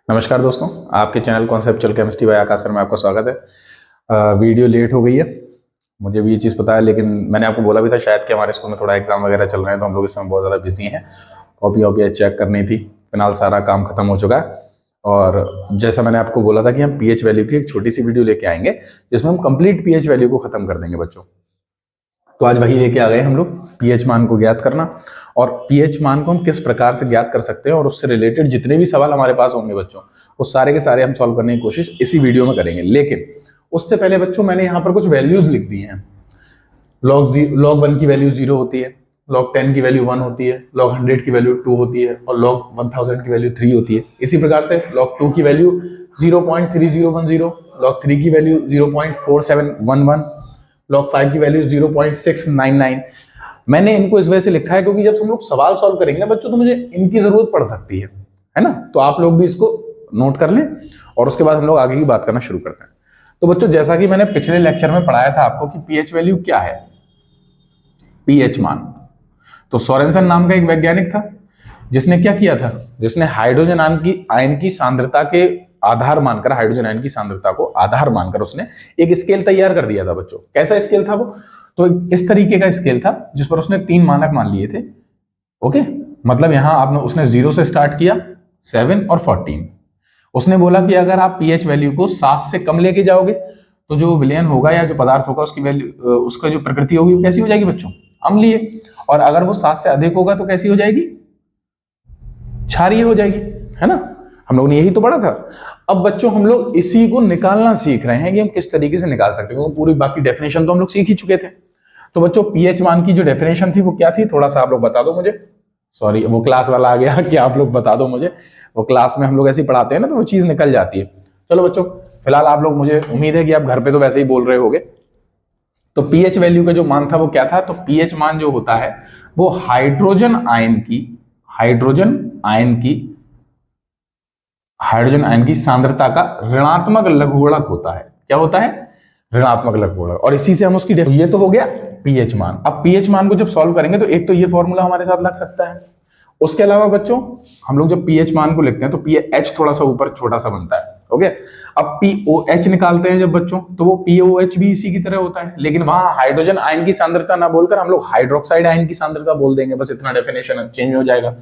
नमस्कार दोस्तों, आपके चैनल कॉन्सेप्चुअल केमिस्ट्री बाय आकाश सर में आपका स्वागत है। वीडियो लेट हो गई है, मुझे भी ये चीज़ पता है, लेकिन मैंने आपको बोला भी था शायद कि हमारे स्कूल में थोड़ा एग्जाम वगैरह चल रहे हैं, तो हम लोग इस समय बहुत ज़्यादा बिजी हैं। कॉपी वॉपी चेक करनी थी। फिलहाल सारा काम खत्म हो चुका है और जैसा मैंने आपको बोला था कि हम पीएच वैल्यू की एक छोटी सी वीडियो लेके आएंगे जिसमें हम कंप्लीट पीएच वैल्यू को खत्म कर देंगे बच्चों। तो आज वही लेके आ गए हम लोग, पीएच मान को ज्ञात करना और पीएच मान को हम किस प्रकार से ज्ञात कर सकते हैं और उससे रिलेटेड जितने भी सवाल हमारे पास होंगे बच्चों, वो सारे के सारे हम सॉल्व करने की कोशिश इसी वीडियो में करेंगे। लेकिन उससे पहले बच्चों मैंने यहाँ पर कुछ वैल्यूज लिख दी हैं। log 1 की वैल्यू 0 होती है, log 10 की वैल्यू 1 होती है, log 100 की वैल्यू 2 होती है और log 1000 की वैल्यू 3 होती है। इसी प्रकार से log 2 की वैल्यू 0.3010, log 3 की वैल्यू 0.4711, log 5 की वैल्यू 0.699। मैंने इनको इस वजह से लिखा है क्योंकि जब हम लोग सवाल सॉल्व करेंगे ना बच्चों, तो मुझे इनकी जरूरत पड़ सकती है ना। तो आप लोग भी इसको नोट कर लें और उसके बाद हम लोग आगे की बात करना शुरू करते हैं। तो बच्चों, जैसा कि मैंने पिछले लेक्चर में पढ़ाया था आपको कि पीएच वैल्यू क्या है, पीएच मान। तो सोरेनसन नाम का एक वैज्ञानिक था जिसने क्या किया था, जिसने हाइड्रोजन आयन की सांद्रता के आधार मानकर, हाइड्रोजन आयन की सांद्रता को आधार मानकर उसने एक स्केल तैयार कर दिया था बच्चों। कैसा स्केल था वो? तो इस तरीके का स्केल था जिस पर उसने 3 मानक मान लिए थे। ओके, मतलब यहां आपने उसने 0 से स्टार्ट किया, 7 और 14। उसने बोला कि अगर आप पीएच वैल्यू को 7 से कम लेके जाओगे तो जो विलयन होगा या जो पदार्थ होगा उसकी वैल्यू, उसका जो प्रकृति होगी वो कैसी हो जाएगी बच्चों? अम्लीय। और अगर वो 7 से अधिक होगा तो कैसी हो जाएगी? क्षारीय हो जाएगी, है ना। हम लोगों ने यही तो पढ़ा था। अब बच्चों हम लोग इसी को निकालना सीख रहे हैं कि हम किस तरीके से निकाल सकते हैं, क्योंकि पूरी बाकी डेफिनेशन तो हम लोग सीख ही चुके थे। तो बच्चों पीएच मान की जो डेफिनेशन थी वो क्या थी, थोड़ा सा आप लोग बता दो मुझे। सॉरी, वो क्लास वाला आ गया कि आप लोग बता दो मुझे। वो क्लास में हम लोग ऐसे ही पढ़ाते हैं ना, तो वो चीज निकल जाती है। चलो बच्चों, फिलहाल आप लोग, मुझे उम्मीद है कि आप घर पे तो वैसे ही बोल रहे होगे। तो पीएच वैल्यू का जो मान था वो क्या था? तो पीएच मान जो होता है वो हाइड्रोजन आयन की सांद्रता का ऋणात्मक लघुगुणक होता है। क्या होता है? ऋणात्मक लघुगुणक। और इसी से हम उसकी, ये तो हो गया पीएच मान। अब पीएच मान को जब सॉल्व करेंगे तो एक तो ये फॉर्मूला हमारे साथ लग सकता है। उसके अलावा बच्चों हम लोग जब पीएच मान को लिखते हैं तो पीएच थोड़ा सा ऊपर छोटा सा बनता है। ओके, अब पीओएच निकालते हैं जब बच्चों, तो वो पीओएच भी इसी की तरह होता है, लेकिन वहां हाइड्रोजन आयन की सांद्रता ना बोलकर हम लोग हाइड्रोक्साइड आयन की सांद्रता बोल देंगे। बस इतना डेफिनेशन चेंज हो जाएगा।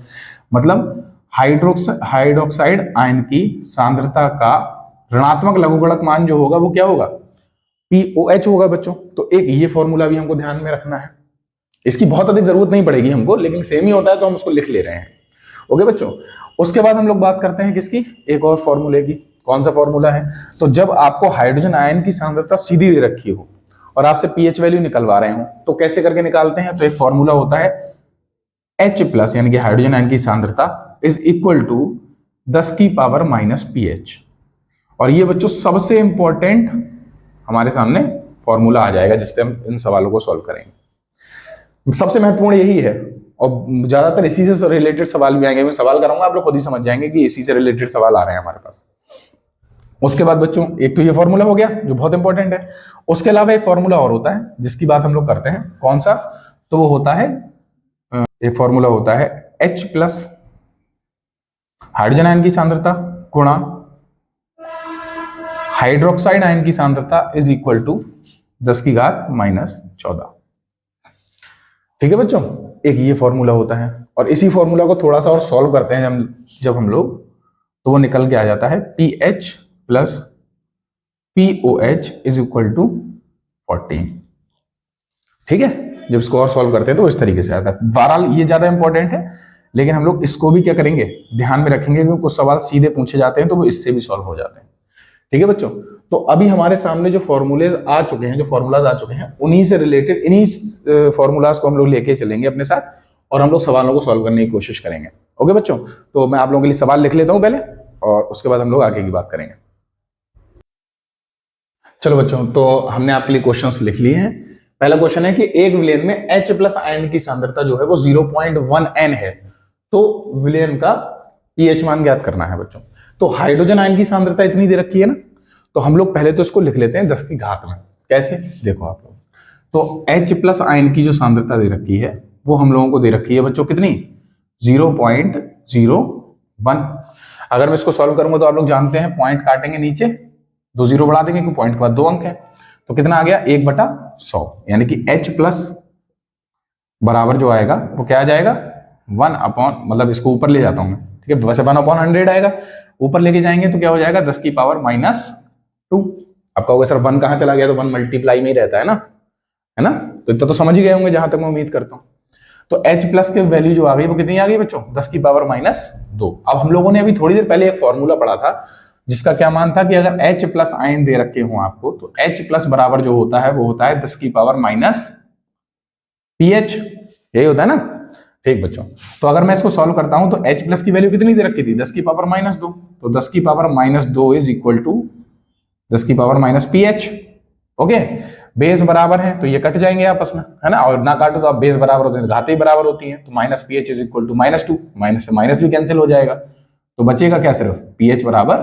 मतलब हाइड्रोक्साइड आयन की सांद्रता का ऋणात्मक लघुगुणक मान जो होगा वो क्या होगा? पीओएच होगा बच्चों। तो एक ये फॉर्मूला भी हमको ध्यान में रखना है। इसकी बहुत अधिक जरूरत नहीं पड़ेगी हमको, लेकिन सेम ही होता है तो हम उसको लिख ले रहे हैं। ओके बच्चों, उसके बाद हम लोग बात करते हैं किसकी, एक और फॉर्मूले की। कौन सा फॉर्मूला है? तो जब आपको हाइड्रोजन आयन की सांद्रता सीधी दे रखी हो और आपसे पीएच वैल्यू निकलवा रहे हो तो कैसे करके निकालते हैं? तो एक फॉर्मूला होता है H प्लस, यानी कि हाइड्रोजन आयन की सांद्रता इज इक्वल टू 10 की पावर माइनस पीएच। और ये बच्चों सबसे इंपॉर्टेंट हमारे सामने फॉर्मूला आ जाएगा जिससे हम इन सवालों को सॉल्व करेंगे। सबसे महत्वपूर्ण यही है और ज्यादातर इसी से रिलेटेड सवाल भी आएंगे। मैं सवाल कराऊंगा, आप लोग खुद ही समझ जाएंगे कि इसी से रिलेटेड सवाल आ रहे हैं हमारे पास। उसके बाद बच्चों एक तो ये फॉर्मूला हो गया जो बहुत इंपॉर्टेंट है। उसके अलावा एक फॉर्मूला और होता है जिसकी बात हम लोग करते हैं। कौन सा? तो वो होता है, एक फॉर्मूला होता है H प्लस हाइड्रोजन आयन की सांद्रता गुणा हाइड्रोक्साइड आयन की सांद्रता इज इक्वल टू 10 की घात माइनस 14। ठीक है बच्चों, एक ये फॉर्मूला होता है और इसी फॉर्मूला को थोड़ा सा और सॉल्व करते हैं जब हम लोग, तो वो निकल के आ जाता है pH plus pOH is equal to 14। ठीक है, जब इसको और सॉल्व करते हैं तो इस तरीके से आता है। बहरहाल ये ज्यादा इंपॉर्टेंट है, लेकिन हम लोग इसको भी क्या करेंगे, ध्यान में रखेंगे, क्योंकि कुछ सवाल सीधे पूछे जाते हैं तो वो इससे भी सॉल्व हो जाते हैं। ठीक है बच्चों, तो अभी हमारे सामने जो फॉर्मूलेज आ चुके हैं, जो फॉर्मूलाज आ चुके हैं, उन्हीं से रिलेटेड इन्हीं फॉर्मूलाज को हम लोग लेके चलेंगे अपने साथ और हम लोग सवालों को सॉल्व करने की कोशिश करेंगे। ओके बच्चों, तो मैं आप लोगों के लिए सवाल लिख लेता हूं पहले और उसके बाद हम लोग आगे की बात करेंगे। चलो बच्चों, तो हमने आपके लिए क्वेश्चंस लिख लिए हैं। पहला क्वेश्चन है कि एक विलयन में H प्लस आयन की सांद्रता जो है वो 0.1 N है, तो विलयन का पीएच मान ज्ञात करना है बच्चों। तो हाइड्रोजन आयन की सांद्रता इतनी दे रखी है ना, तो हम लोग पहले तो इसको लिख लेते हैं 10 की घात में। कैसे? देखो आप लोग, तो H प्लस आयन की जो सांद्रता दे रखी है वो हम लोगों को दे रखी है बच्चों कितनी? 0.01। अगर मैं इसको सॉल्व करूंगा तो आप लोग जानते हैं पॉइंट काटेंगे नीचे, 2 जीरो बढ़ा देंगे क्योंकि पॉइंट के बाद 2 अंक है। तो कितना आ गया 1/100, यानी कि h प्लस बराबर जो आएगा वो क्या आ जाएगा 1 अपॉन, मतलब इसको ऊपर ले जाता हूं मैं, ठीक है, वैसे 1/100 आएगा, ऊपर लेके जाएंगे तो क्या हो जाएगा 10 की पावर -2। अब कहोगे सर 1 कहां चला गया, तो 1 मल्टीप्लाई में ही रहता है ना, तो इतना तो समझ ही गए होंगे जहां तक मैं उम्मीद करता हूं। तो h प्लस के वैल्यू जो आ गई वो कितनी आ गई बच्चों 10 की पावर -2। अब हम लोगों ने अभी थोड़ी देर पहले एक फॉर्मूला पढ़ा था जिसका क्या मान था कि अगर h प्लस आयन दे रखे हो आपको तो h प्लस बराबर जो होता है वो होता है 10 की पावर -ph, यही होता है ना। ठीक बच्चों, तो अगर मैं इसको सॉल्व करता हूं तो h प्लस की वैल्यू कितनी दे रखी थी 10 की पावर -2, तो 10 की पावर -2 इज इक्वल टू 10 की पावर -ph। ओके, बेस बराबर है तो ये कट जाएंगे आपस में, है ना, और ना काटो तो आप बेस बराबर होते हैं तो घातें बराबर होती हैं, तो -ph is equal to -2, minus से माइनस भी कैंसिल हो जाएगा, तो बचेगा क्या सिर्फ pH बराबर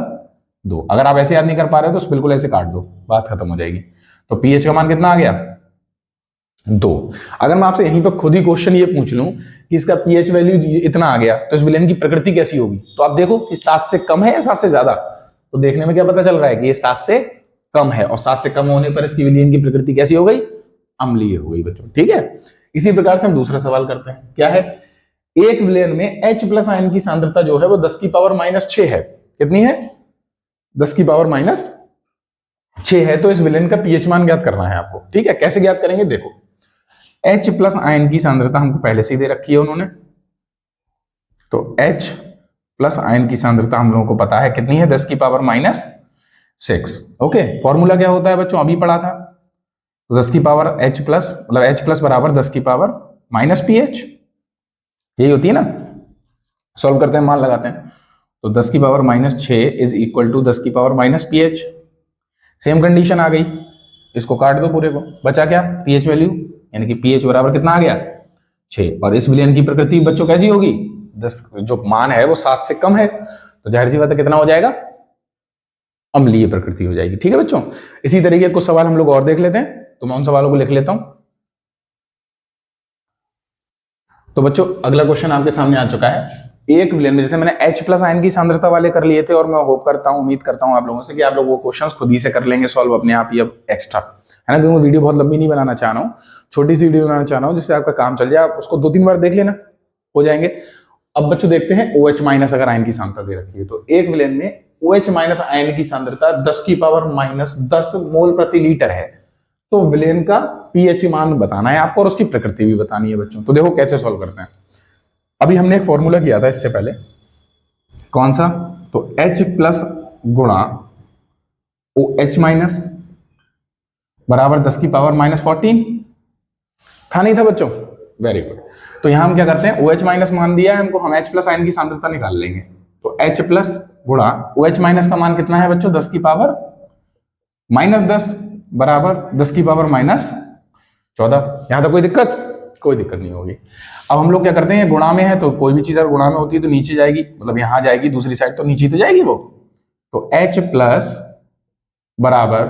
2। अगर आप ऐसे याद नहीं कर पा रहे हो तो बिल्कुल ऐसे काट दो, बात खत्म हो जाएगी। तो pH का मान कितना आ गया 2। अगर मैं आपसे यहीं पर खुद ही क्वेश्चन ये पूछ लूं कि इसका pH वैल्यू इतना आ गया तो इस विलेन की प्रकृति कैसी होगी, तो आप देखो कि 7 से कम है या 7 से ज्यादा, तो देखने में क्या पता चल रहा है कि ये 7 से कम है, और 7 से कम होने पर इसकी विलेन की प्रकृति कैसी हो गई, अम्लीय हो गई बच्चों। ठीक है, इसी प्रकार से हम दूसरा सवाल करते हैं, क्या है, एक विलेन में H प्लस आयन की सांद्रता जो है वो 10 की पावर -6 है, कितनी है 10 की पावर -6 है, तो इस विलेन का pH मान ज्ञात करना है आपको। ठीक है, कैसे ज्ञात करेंगे, देखो H प्लस आयन की सांद्रता हमको पहले से ही दे रखी है उन्होंने, तो H प्लस आयन की सांद्रता हम लोगों को पता है कितनी है 10 की पावर -6। ओके, फॉर्मूला क्या होता है बच्चों, अभी पढ़ा था, तो 10 की पावर H प्लस, मतलब H प्लस बराबर 10 की पावर -pH, यही होती है ना। सॉल्व करते हैं, मान लगाते हैं, तो 10 की पावर -6 इज इक्वल टू 10 की पावर -pH। सेम कंडीशन आ गई, इसको काट दो पूरे को, बचा क्या pH वैल्यू, यानी कि pH बराबर कितना आ गया 6, और इस विलेन की प्रकृति बच्चों कैसी होगी 10, जो मान है वो 7 से कम है, तो जाहिर सी बात है कितना हो जाएगा, अम्लीय प्रकृति हो जाएगी। ठीक है बच्चों, इसी तरीके कुछ सवाल हम लोग और देख लेते हैं, तो मैं उन सवालों को लिख लेता हूं। तो बच्चों अगला क्वेश्चन आपके सामने आ चुका है, एक विलेन में, जैसे मैंने H प्लस आयन की सांद्रता वाले कर लिए थे, और मैं होप करता हूं, उम्मीद करता हूं आप लोगों से कि आप लोग वो क्वेश्चंस खुद ही से कर लेंगे सॉल्व अपने आप ही, अब एक्स्ट्रा, है ना, क्योंकि वीडियो बहुत लंबी नहीं बनाना चाह रहा हूँ, छोटी सी वीडियो बनाना चाह रहा हूँ जिससे आपका काम चल जाए, आप उसको 2-3 बार देख लेना, हो जाएंगे। अब बच्चों देखते हैं OH माइनस अगर आयन की सांद्रता दे रखी है, तो एक विलेन में OH माइनस आयन की सांद्रता 10 की पावर -10 मोल प्रति लीटर है, तो विलेन का pH मान बताना है आपको और उसकी प्रकृति भी बतानी है बच्चों। तो देखो कैसे सॉल्व करते हैं, अभी हमने एक फॉर्मूला किया था इससे पहले, कौन सा, तो H प्लस गुणा OH माइनस बराबर 10 की पावर -14 था, नहीं था बच्चों, वेरी गुड। तो यहां हम क्या करते हैं, OH माइनस मान दिया है हमको, हम H प्लस आयन की सांद्रता निकाल लेंगे, तो H प्लस गुणा OH माइनस का मान कितना है बच्चों 10 की पावर -10 बराबर 10 की पावर -14। यहां तक कोई दिक्कत, कोई दिक्कत नहीं होगी। अब हम लोग क्या करते हैं, गुणा में है तो कोई भी चीज अगर गुणा में होती है तो नीचे जाएगी, मतलब यहां जाएगी, दूसरी साइड तो नीचे तो जाएगी वो, तो H प्लस बराबर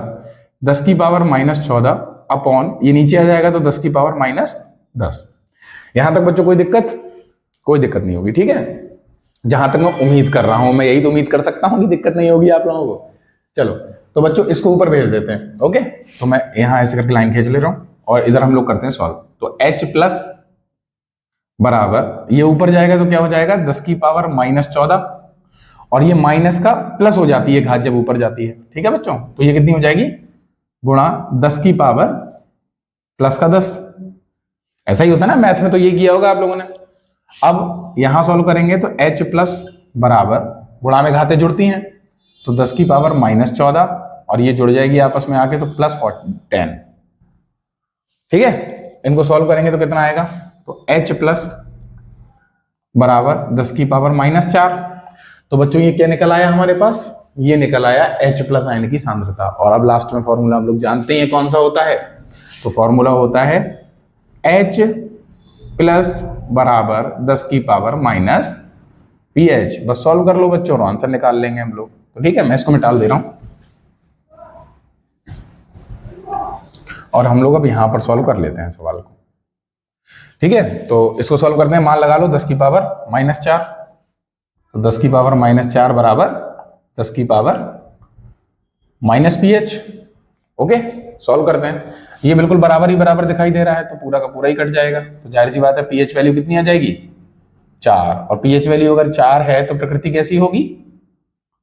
10 की पावर -14 अपॉन, ये नीचे आ जाएगा तो 10 की पावर -10। यहां तक बच्चों कोई दिक्कत, कोई दिक्कत नहीं होगी। ठीक है, जहां तक मैं उम्मीद कर रहा हूं, मैं यही तो उम्मीद कर सकता हूं कि दिक्कत नहीं होगी आप लोगों को। चलो तो बच्चों इसको ऊपर भेज देते हैं। ओके, तो मैं यहां ऐसे करके लाइन खींच ले रहा हूं और इधर हम लोग करते हैं सॉल्व। तो H प्लस बराबर, ये ऊपर जाएगा तो क्या हो जाएगा 10 की पावर -14, और ये माइनस का प्लस हो जाती है घात जब ऊपर जाती है। ठीक है बच्चों, तो ये कितनी हो जाएगी, गुणा 10 की पावर प्लस का 10, ऐसा ही होता है ना मैथ में, तो ये किया होगा आप लोगों ने। अब यहां सॉल्व करेंगे तो H प्लस बराबर, गुणा में घातें जुड़ती हैं, तो 10 की पावर -14 और ये जुड़ जाएगी आपस में आके तो +10। ठीक है, इनको सॉल्व करेंगे तो कितना आएगा, तो H प्लस बराबर 10 की पावर -4। तो बच्चों ये क्या निकल आया हमारे पास, ये निकल आया H प्लस आयन की सांद्रता। और अब लास्ट में फॉर्मूला हम लोग जानते हैं कौन सा होता है, तो फॉर्मूला होता है H प्लस बराबर 10 की पावर -pH। बस सॉल्व कर लो बच्चों और आंसर निकाल लेंगे हम लोग। तो ठीक है, मैं इसको मिटा दे रहा हूं और हम लोग अब यहां पर सॉल्व कर लेते हैं सवाल को। ठीक है, तो इसको सॉल्व करते हैं, मान लगा लो 10 की पावर -4, तो 10 की पावर -4 बराबर 10 की पावर -pH। ओके, सॉल्व करते हैं। ये बिल्कुल बराबर ही बराबर दिखाई दे रहा है तो पूरा का पूरा ही कट जाएगा। तो जाहिर सी बात है pH वैल्यू कितनी आ जाएगी 4, और pH वैल्यू अगर 4 है तो प्रकृति कैसी होगी,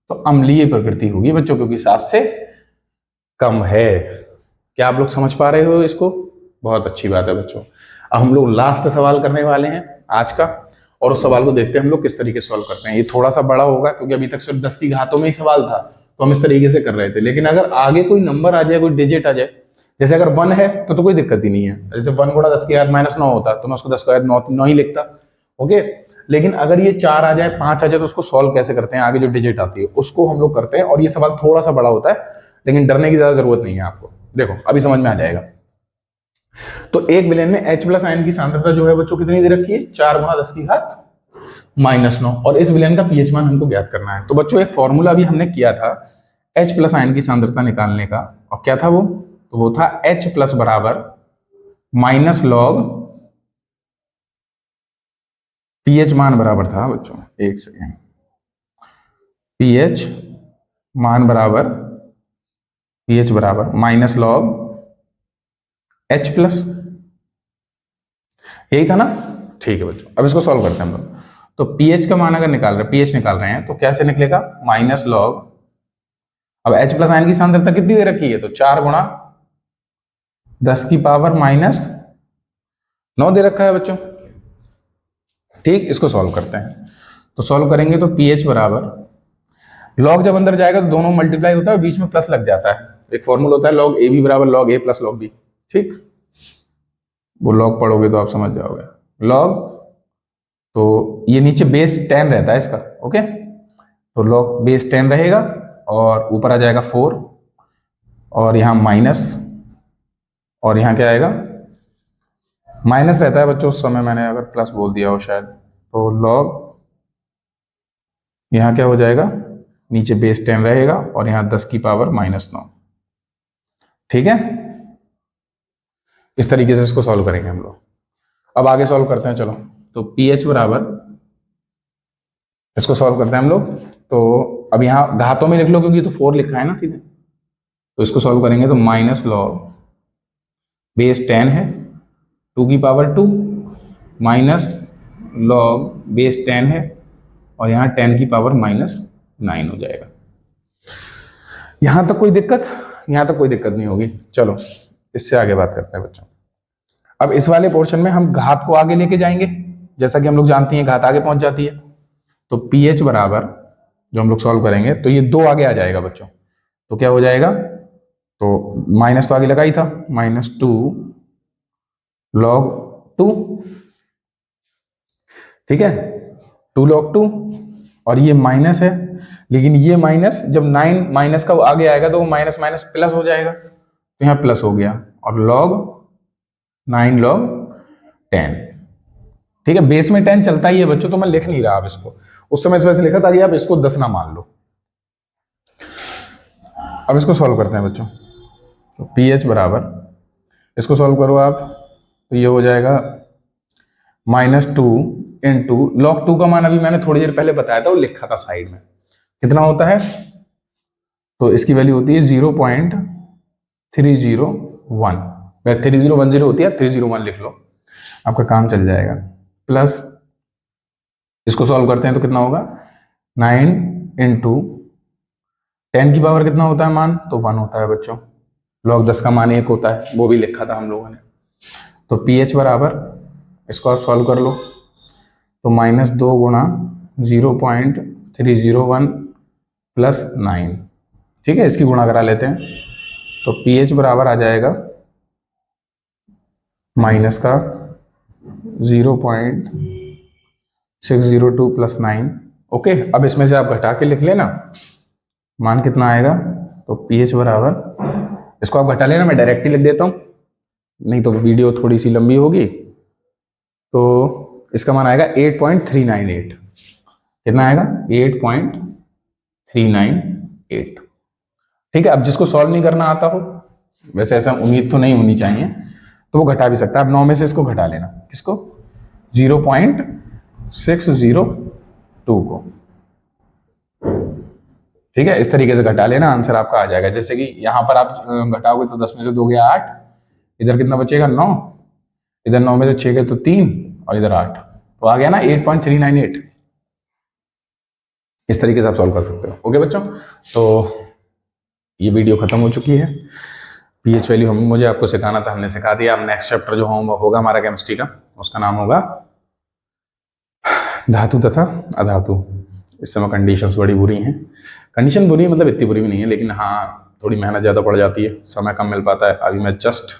तो अम्लीय प्रकृति होगी बच्चों, क्योंकि 7 से कम है। क्या आप लोग समझ पा रहे हो इसको? बहुत अच्छी बात है बच्चों। अब हम लोग लास्ट सवाल करने वाले हैं आज का, और उस सवाल को देखते हैं हम लोग किस तरीके से सॉल्व करते हैं। ये थोड़ा सा बड़ा होगा क्योंकि अभी तक सिर्फ 10 की घातों में ही सवाल था, तो हम इस तरीके से कर रहे थे। लेकिन अगर आगे कोई नंबर आ जाए, कोई डिजिट आ जाए, जैसे अगर 1 है तो कोई दिक्कत ही नहीं है। जैसे 1 गुणा 10 की घात -9 होता तो मैं उसको 10 की घात 9 ही लिखता। ओके, लेकिन अगर ये 4 आ जाए, 5 आ जाए, तो उसको सॉल्व कैसे करते हैं, आगे जो डिजिट आती है उसको हम लोग करते हैं। और ये सवाल थोड़ा सा बड़ा होता है, लेकिन डरने की ज्यादा जरूरत नहीं है आपको। देखो अभी समझ में आ जाएगा। तो एक विलेन में H प्लस आयन की सांद्रता जो है बच्चों कितनी दे रखी है, 4 गुणा 10 की घात -9, और इस विलेन का pH मान हमको ज्ञात करना है। तो बच्चों एक फॉर्मूला भी हमने किया था H प्लस आयन की सांद्रता निकालने का, और क्या था वो, तो वो था H प्लस बराबर माइनस लॉग pH मान बराबर था बच्चों, एक सेकेंड, pH मान बराबर pH बराबर माइनस लॉग H प्लस, यही था ना। ठीक है बच्चों, अब इसको सॉल्व करते हैं हम लोग। तो pH का मान अगर निकाल रहे, pH निकाल रहे हैं, तो कैसे निकलेगा, माइनस लॉग, अब H प्लस आयन की सांद्रता कितनी दे रखी है, तो 4 गुणा 10 की पावर -9 दे रखा है बच्चों। ठीक, इसको सॉल्व करते हैं। तो सॉल्व करेंगे तो pH बराबर, लॉग जब अंदर जाएगा तो दोनों मल्टीप्लाई होता है, बीच में प्लस लग जाता है। एक फॉर्मूला होता है लॉग ए बी बराबर लॉग ए प्लस लॉग बी। ठीक, वो लॉग पढ़ोगे तो आप समझ जाओगे। लॉग, तो ये नीचे बेस 10 रहता है इसका। ओके, तो लॉग बेस 10 रहेगा, और ऊपर आ जाएगा 4, और यहाँ माइनस, और यहाँ क्या आएगा, माइनस रहता है बच्चों उस समय, मैंने अगर प्लस बोल दिया हो शायद। तो लॉग, यहाँ क्या हो जाएगा, नीचे बेस 10 रहेगा, और यहाँ 10 की पावर -9। ठीक है, इस तरीके से इसको सॉल्व करेंगे हम लोग। अब आगे सॉल्व करते हैं, चलो। तो pH बराबर, इसको सॉल्व करते हैं हम लोग। तो अब यहाँ घातों में लिख लो, क्योंकि तो 4 लिखा है ना सीधे। तो इसको सॉल्व करेंगे तो माइनस लॉग बेस 10 है 2 की पावर 2, माइनस लॉग बेस 10 है, और यहाँ 10 की पावर -9 हो जाएगा। यहां तक कोई दिक्कत? यहां तक कोई दिक्कत नहीं होगी। चलो इससे आगे बात करते हैं बच्चों। अब इस वाले पोर्शन में हम घात को आगे लेके जाएंगे, जैसा कि हम लोग जानते हैं घात आगे पहुंच जाती है। तो pH बराबर, जो हम लोग सॉल्व करेंगे, तो ये 2 आगे आ जाएगा बच्चों। तो क्या हो जाएगा, तो माइनस तो आगे लगा ही था, -2 log 2। ठीक है, 2 log 2, और ये माइनस है, लेकिन ये माइनस जब 9 माइनस का आगे आएगा तो वो माइनस माइनस प्लस हो जाएगा, तो यहाँ प्लस हो गया, और log 9 log 10। ठीक है, बेस में 10 चलता ही है बच्चों, तो मैं लिख नहीं रहा अब इसको, उस समय इस वजह से लिखा ताकि आप इसको 10 ना मान लो। अब इसको सॉल्व करते हैं बच्चों। तो pH बराबर, इसको सॉल्व करो आप, तो ये हो जाएगा -2 इंटू log 2 का मान अभी मैंने थोड़ी देर पहले बताया था, वो लिखा था साइड में, कितना होता है, तो इसकी वैल्यू होती है 0.301। 3010 होती है, 301 लिख लो, आपका काम चल जाएगा। प्लस इसको सॉल्व करते हैं तो कितना होगा, 9 इंटू 10 की पावर कितना होता है मान, तो 1 होता है बच्चों। log 10 का मान 1 होता है, वो भी लिखा था हम लोगों ने। तो pH बराबर, इसको आप सॉल्व कर लो, तो -2 गुणा 0.301 प्लस 9। ठीक है, इसकी गुणा करा लेते हैं। तो pH बराबर आ जाएगा माइनस का 0.602 प्लस 9। ओके, अब इसमें से आप घटा के लिख लेना, मान कितना आएगा, तो pH बराबर, इसको आप घटा लेना, मैं डायरेक्ट ही लिख देता हूँ, नहीं तो वीडियो थोड़ी सी लंबी होगी। तो इसका मान आएगा 8.398। कितना आएगा, 8.398। ठीक है, अब जिसको सॉल्व नहीं करना आता हो, वैसे ऐसा उम्मीद तो नहीं होनी चाहिए, तो वो घटा भी सकता है। अब 9 में से इसको घटा लेना, किसको, 0.602 को। ठीक है, इस तरीके से घटा लेना, आंसर आपका आ जाएगा। जैसे कि यहाँ पर आप घटाओगे तो 10 में से 2 गया 8, इधर कितना बचेगा 9, इधर 9 में से 6 गए तो 3 और इधर 8, तो आ गया ना 8.398। इस तरीके से आप सॉल्व कर सकते हो। ओके बच्चों, तो ये वीडियो खत्म हो चुकी है। पीएच वैल्यू हम मुझे आपको सिखाना था, हमने सिखा दिया। अब नेक्स्ट चैप्टर जो होगा हमारा केमिस्ट्री का, उसका नाम होगा धातु तथा अधातु। इस समय कंडीशंस बड़ी बुरी हैं। कंडीशन बुरी मतलब इतनी बुरी भी नहीं है, लेकिन हाँ थोड़ी मेहनत ज़्यादा पड़ जाती है, समय कम मिल पाता है। अभी मैं जस्ट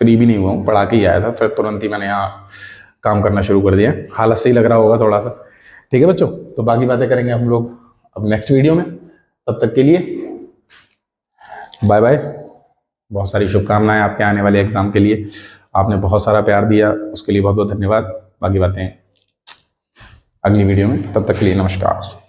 फ्री भी नहीं हुआ हूँ, पढ़ा के ही आया था, फिर तुरंत ही मैंने यहाँ काम करना शुरू कर दिया। हालत सही लग रहा होगा थोड़ा सा। ठीक है बच्चों, तो बाकी बातें करेंगे हम लोग अब नेक्स्ट वीडियो में। तब तक के लिए बाय बाय। बहुत सारी शुभकामनाएं आपके आने वाले एग्जाम के लिए। आपने बहुत सारा प्यार दिया, उसके लिए बहुत बहुत धन्यवाद। बाकी बातें अगली वीडियो में, तब तक के लिए नमस्कार।